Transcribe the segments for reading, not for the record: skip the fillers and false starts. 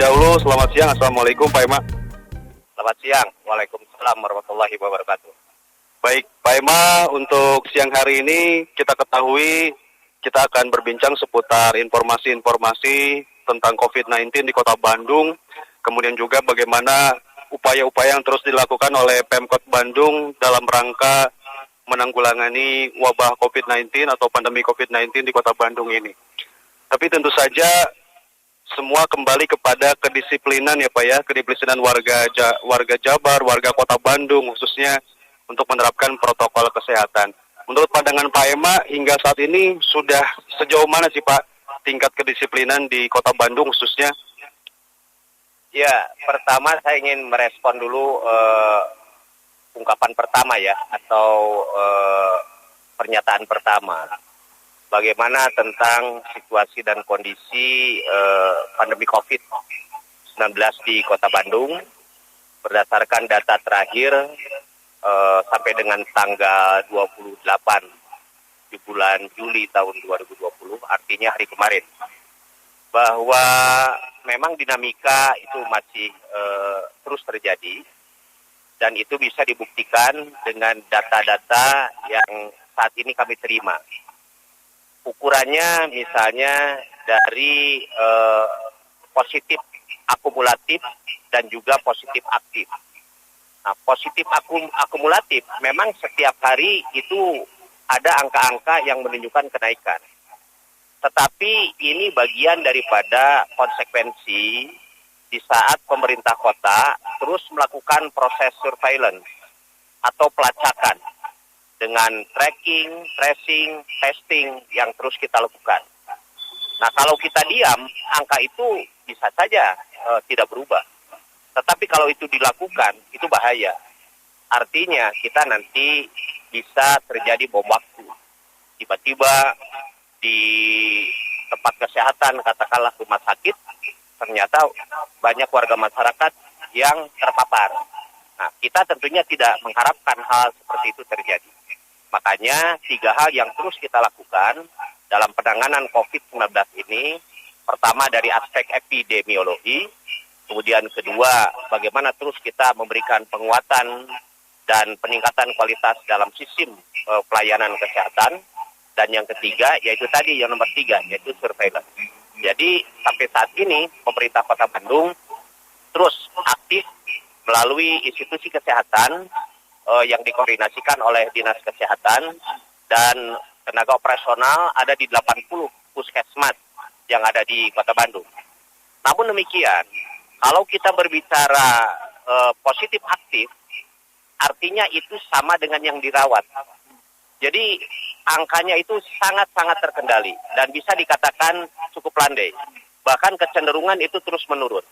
dahulu, selamat siang. Assalamualaikum Pak Ema. Selamat siang. Waalaikumsalam warahmatullahi wabarakatuh. Baik, Pak Ema, untuk siang hari ini kita ketahui kita akan berbincang seputar informasi-informasi tentang COVID-19 di Kota Bandung, kemudian juga bagaimana upaya-upaya yang terus dilakukan oleh Pemkot Bandung dalam rangka menanggulangi wabah COVID-19 atau pandemi COVID-19 di Kota Bandung ini. Tapi tentu saja semua kembali kepada kedisiplinan ya Pak ya, kedisiplinan warga Jabar, warga Kota Bandung khususnya untuk menerapkan protokol kesehatan. Menurut pandangan Pak Ema, hingga saat ini sudah sejauh mana sih Pak tingkat kedisiplinan di Kota Bandung khususnya? Ya, pertama saya ingin merespon dulu ungkapan pertama ya, atau pernyataan pertama. Bagaimana tentang situasi dan kondisi pandemi COVID-19 di Kota Bandung. Berdasarkan data terakhir sampai dengan tanggal 28 di bulan Juli tahun 2020, artinya hari kemarin, bahwa memang dinamika itu masih terus terjadi, dan itu bisa dibuktikan dengan data-data yang saat ini kami terima. Ukurannya misalnya dari positif akumulatif dan juga positif aktif. Nah, positif akumulatif memang setiap hari itu ada angka-angka yang menunjukkan kenaikan. Tetapi ini bagian daripada konsekuensi di saat pemerintah kota terus melakukan proses surveillance atau pelacakan dengan tracking, tracing, testing yang terus kita lakukan. Nah, kalau kita diam, angka itu bisa saja tidak berubah. Tetapi kalau itu dilakukan, itu bahaya. Artinya kita nanti bisa terjadi bom waktu. Tiba-tiba di tempat kesehatan, katakanlah rumah sakit, ternyata banyak warga masyarakat yang terpapar. Nah, kita tentunya tidak mengharapkan hal seperti itu terjadi. Makanya 3 hal yang terus kita lakukan dalam penanganan COVID-19 ini, pertama dari aspek epidemiologi, kemudian kedua bagaimana terus kita memberikan penguatan dan peningkatan kualitas dalam sistem pelayanan kesehatan, dan yang ketiga yaitu tadi yang nomor 3 yaitu surveillance. Jadi sampai saat ini pemerintah Kota Bandung terus aktif melalui institusi kesehatan yang dikoordinasikan oleh Dinas Kesehatan, dan tenaga operasional ada di 80 puskesmas yang ada di Kota Bandung. Namun demikian, kalau kita berbicara positif aktif, artinya itu sama dengan yang dirawat. Jadi angkanya itu sangat-sangat terkendali dan bisa dikatakan cukup landai. Bahkan kecenderungan itu terus menurun.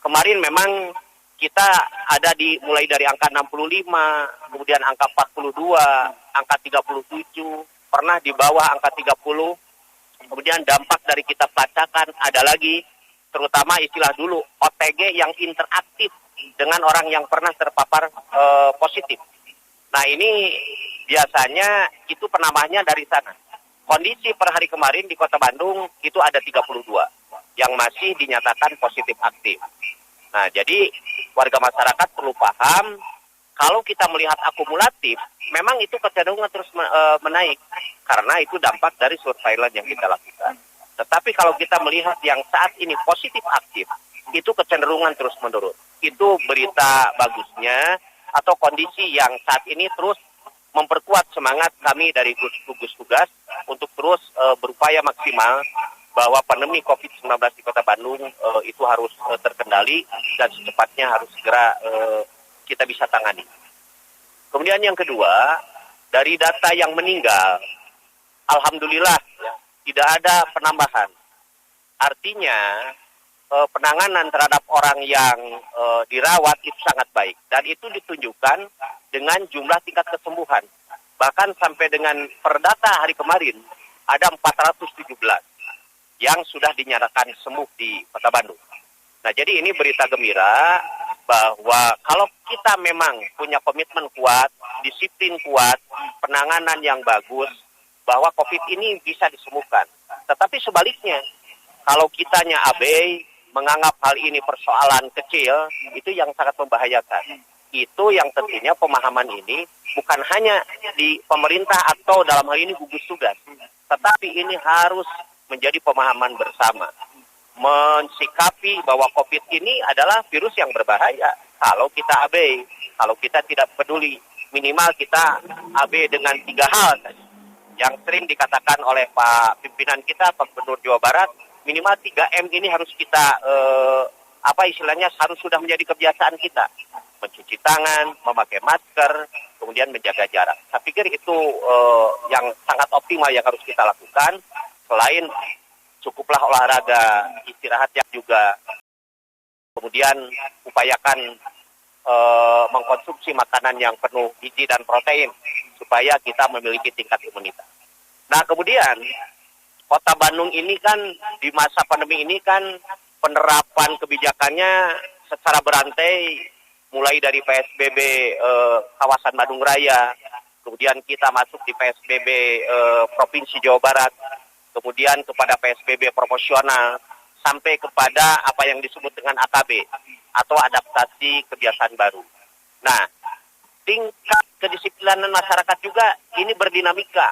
Kemarin memang kita ada mulai dari angka 65, kemudian angka 42, angka 37, pernah di bawah angka 30, kemudian dampak dari kita pelacakan ada lagi, terutama istilah dulu OTG yang interaktif dengan orang yang pernah terpapar positif. Nah, ini biasanya itu penambahannya dari sana. Kondisi per hari kemarin di Kota Bandung itu ada 32 yang masih dinyatakan positif aktif. Nah, jadi warga masyarakat perlu paham, kalau kita melihat akumulatif, memang itu kecenderungan terus menaik, karena itu dampak dari surveillance yang kita lakukan. Tetapi kalau kita melihat yang saat ini positif aktif, itu kecenderungan terus menurun. Itu berita bagusnya, atau kondisi yang saat ini terus memperkuat semangat kami dari gugus tugas untuk terus berupaya maksimal bahwa pandemi COVID-19 di Kota Bandung itu harus terkendali dan secepatnya harus segera kita bisa tangani. Kemudian yang kedua, dari data yang meninggal, alhamdulillah ya, tidak ada penambahan. Artinya penanganan terhadap orang yang dirawat itu sangat baik, dan itu ditunjukkan dengan jumlah tingkat kesembuhan. Bahkan sampai dengan perdata hari kemarin ada 417 yang sudah dinyatakan sembuh di Kota Bandung. Nah, jadi ini berita gembira bahwa kalau kita memang punya komitmen kuat, disiplin kuat, penanganan yang bagus, bahwa COVID ini bisa disembuhkan. Tetapi sebaliknya, kalau kitanya abai, menganggap hal ini persoalan kecil, itu yang sangat membahayakan. Itu yang tentunya pemahaman ini bukan hanya di pemerintah atau dalam hal ini gugus tugas, tetapi ini harus menjadi pemahaman bersama. Mensikapi bahwa COVID ini adalah virus yang berbahaya. Kalau kita abai, kalau kita tidak peduli, minimal kita abai dengan 3 hal yang sering dikatakan oleh Pak pimpinan kita, Pak Gubernur Jawa Barat, minimal 3M ini harus kita, harus sudah menjadi kebiasaan kita. Mencuci tangan, memakai masker, kemudian menjaga jarak. Saya pikir itu yang sangat optimal yang harus kita lakukan. Selain cukuplah olahraga, istirahat yang juga, kemudian upayakan mengkonsumsi makanan yang penuh gizi dan protein supaya kita memiliki tingkat imunitas. Nah, kemudian Kota Bandung ini kan di masa pandemi ini kan penerapan kebijakannya secara berantai, mulai dari PSBB kawasan Bandung Raya, kemudian kita masuk di PSBB Provinsi Jawa Barat, kemudian kepada PSBB proporsional, sampai kepada apa yang disebut dengan AKB, atau adaptasi kebiasaan baru. Nah, tingkat kedisiplinan masyarakat juga ini berdinamika.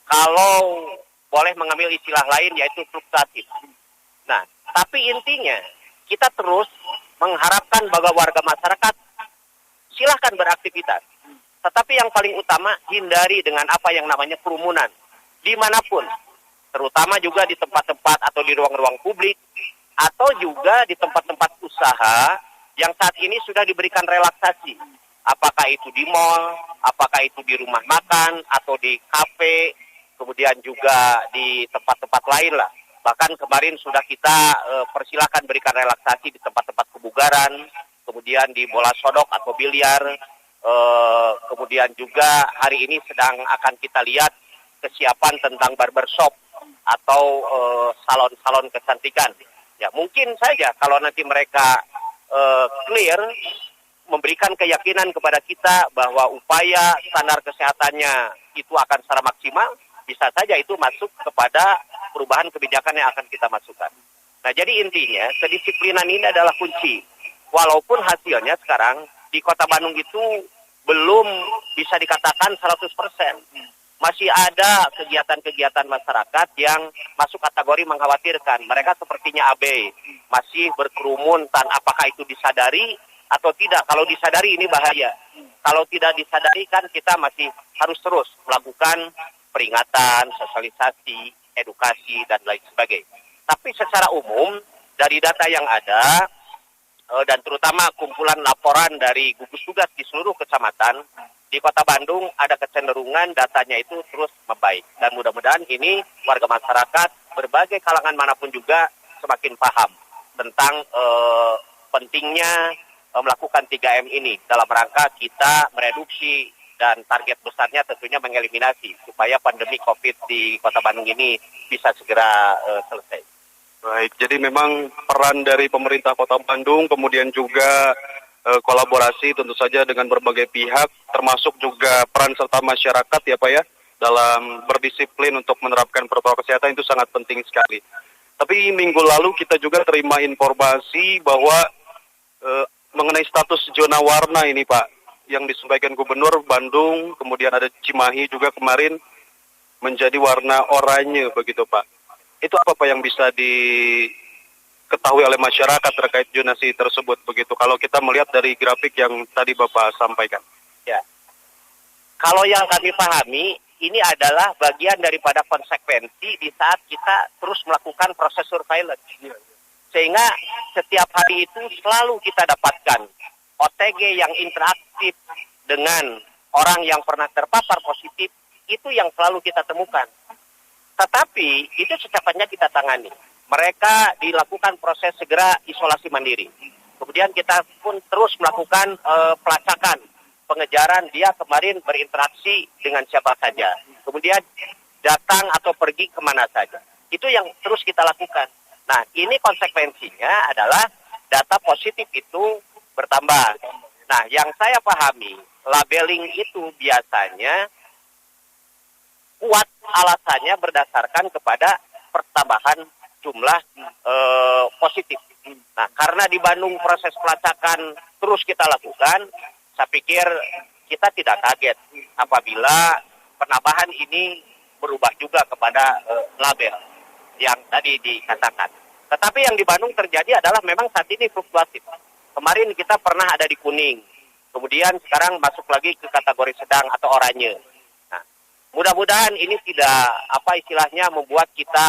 Kalau boleh mengambil istilah lain, yaitu fluktuatif. Nah, tapi intinya, kita terus mengharapkan bahwa warga masyarakat silahkan beraktivitas. Tetapi yang paling utama, hindari dengan apa yang namanya kerumunan. Dimanapun. Terutama juga di tempat-tempat atau di ruang-ruang publik, atau juga di tempat-tempat usaha yang saat ini sudah diberikan relaksasi. Apakah itu di mal, apakah itu di rumah makan, atau di kafe, kemudian juga di tempat-tempat lain lah. Bahkan kemarin sudah kita persilahkan berikan relaksasi di tempat-tempat kebugaran, kemudian di bola sodok atau biliar, kemudian juga hari ini sedang akan kita lihat kesiapan tentang barbershop atau salon-salon kecantikan. Ya, mungkin saja kalau nanti mereka clear, memberikan keyakinan kepada kita bahwa upaya standar kesehatannya itu akan secara maksimal, bisa saja itu masuk kepada perubahan kebijakan yang akan kita masukkan. Nah, jadi intinya kedisiplinan ini adalah kunci. Walaupun hasilnya sekarang di Kota Bandung itu belum bisa dikatakan 100%. Masih ada kegiatan-kegiatan masyarakat yang masuk kategori mengkhawatirkan. Mereka sepertinya abai, masih berkerumun, apakah itu disadari atau tidak. Kalau disadari ini bahaya. Kalau tidak disadari kan kita masih harus terus melakukan peringatan, sosialisasi, edukasi, dan lain sebagainya. Tapi secara umum, dari data yang ada, dan terutama kumpulan laporan dari gugus tugas di seluruh kecamatan, di Kota Bandung ada kecenderungan datanya itu terus membaik. Dan mudah-mudahan ini warga masyarakat berbagai kalangan manapun juga semakin paham tentang pentingnya melakukan 3M ini dalam rangka kita mereduksi dan target besarnya tentunya mengeliminasi supaya pandemi COVID di Kota Bandung ini bisa segera selesai. Baik, jadi memang peran dari pemerintah Kota Bandung, kemudian juga kolaborasi tentu saja dengan berbagai pihak, termasuk juga peran serta masyarakat ya Pak ya, dalam berdisiplin untuk menerapkan protokol kesehatan itu sangat penting sekali. Tapi minggu lalu kita juga terima informasi bahwa mengenai status zona warna ini Pak, yang disampaikan Gubernur Bandung, kemudian ada Cimahi juga kemarin menjadi warna oranye begitu Pak. Itu apa Pak yang bisa diketahui oleh masyarakat terkait zonasi tersebut begitu, kalau kita melihat dari grafik yang tadi Bapak sampaikan? Ya, kalau yang kami pahami, ini adalah bagian daripada konsekuensi di saat kita terus melakukan proses surveillance. Sehingga setiap hari itu selalu kita dapatkan OTG yang interaktif dengan orang yang pernah terpapar positif, itu yang selalu kita temukan. Tetapi itu secepatnya kita tangani. Mereka dilakukan proses segera isolasi mandiri. Kemudian kita pun terus melakukan pelacakan, pengejaran dia kemarin berinteraksi dengan siapa saja. Kemudian datang atau pergi kemana saja. Itu yang terus kita lakukan. Nah, ini konsekuensinya adalah data positif itu bertambah. Nah, yang saya pahami, labeling itu biasanya kuat alasannya berdasarkan kepada pertambahan jumlah positif. Nah, karena di Bandung proses pelacakan terus kita lakukan, saya pikir kita tidak kaget apabila penambahan ini berubah juga kepada label yang tadi dikatakan. Tetapi yang di Bandung terjadi adalah memang saat ini fluktuatif. Kemarin kita pernah ada di kuning, kemudian sekarang masuk lagi ke kategori sedang atau oranye. Nah, mudah-mudahan ini tidak membuat kita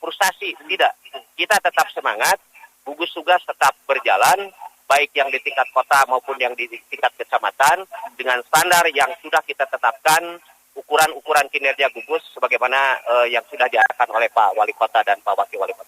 frustasi, tidak. Kita tetap semangat, gugus tugas tetap berjalan, baik yang di tingkat kota maupun yang di tingkat kecamatan, dengan standar yang sudah kita tetapkan, ukuran-ukuran kinerja gugus sebagaimana yang sudah diarahkan oleh Pak Wali Kota dan Pak Wakil Wali Kota.